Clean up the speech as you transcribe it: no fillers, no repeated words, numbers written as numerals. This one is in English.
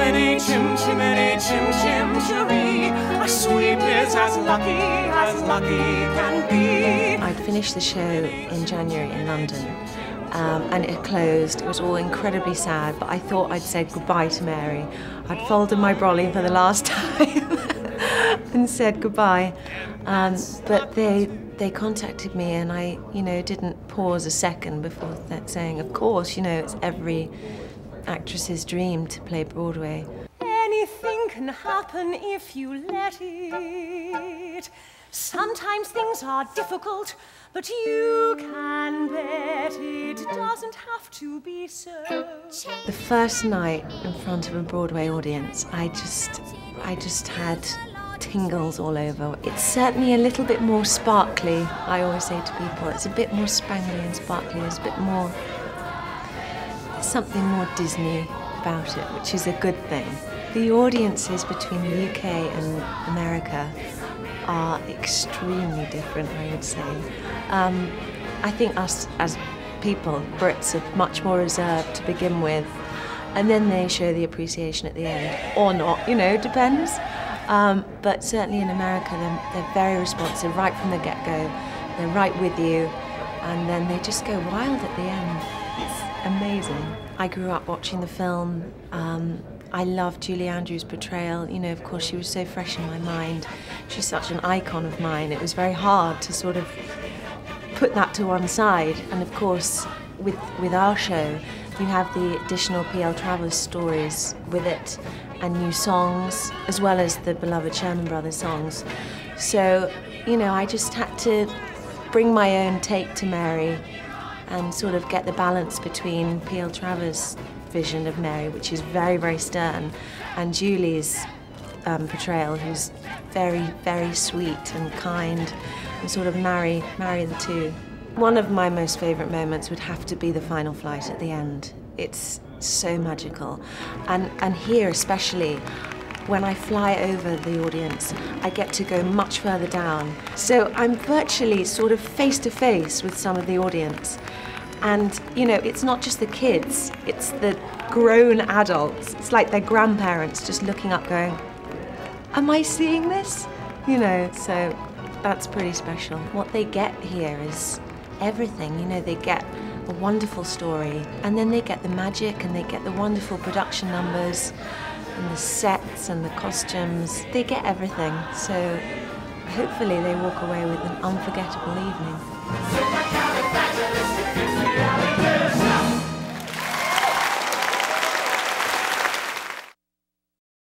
chimney, chimney, chimney. A sweep is as lucky can be. I'd finished the show in January in London, and it had closed. It was all incredibly sad, but I thought I'd said goodbye to Mary. I'd folded my brolly for the last time and said goodbye. But they contacted me, and I, didn't pause a second before saying, of course, it's every actress's dream to play Broadway. Anything can happen if you let it. Sometimes things are difficult, but you can bet it doesn't have to be so. The first night in front of a Broadway audience, I just had tingles all over. It's certainly a little bit more sparkly, I always say to people. It's a bit more spangly and sparkly. There's something more Disney about it, which is a good thing. The audiences between the UK and America are extremely different, I would say. I think us as people, Brits, are much more reserved to begin with, and then they show the appreciation at the end, or not, depends. But certainly in America, they're very responsive right from the get-go. They're right with you, and then they just go wild at the end. It's amazing. I grew up watching the film. I loved Julie Andrews' portrayal. Of course, she was so fresh in my mind. She's such an icon of mine. It was very hard to sort of put that to one side. And of course, with our show, you have the additional P.L. Travers stories with it, and new songs, as well as the beloved Sherman Brothers songs. So, I just had to bring my own take to Mary and sort of get the balance between P.L. Travers' vision of Mary, which is very, very stern, and Julie's portrayal, who's very, very sweet and kind, and sort of marry the two. One of my most favourite moments would have to be the final flight at the end. It's so magical. And here especially, when I fly over the audience, I get to go much further down. So I'm virtually sort of face to face with some of the audience. And, it's not just the kids, it's the grown adults. It's like their grandparents just looking up going, am I seeing this? So that's pretty special. What they get here is everything, they get a wonderful story, and then they get the magic, and they get the wonderful production numbers, and the sets and the costumes. They get everything, so hopefully they walk away with an unforgettable evening.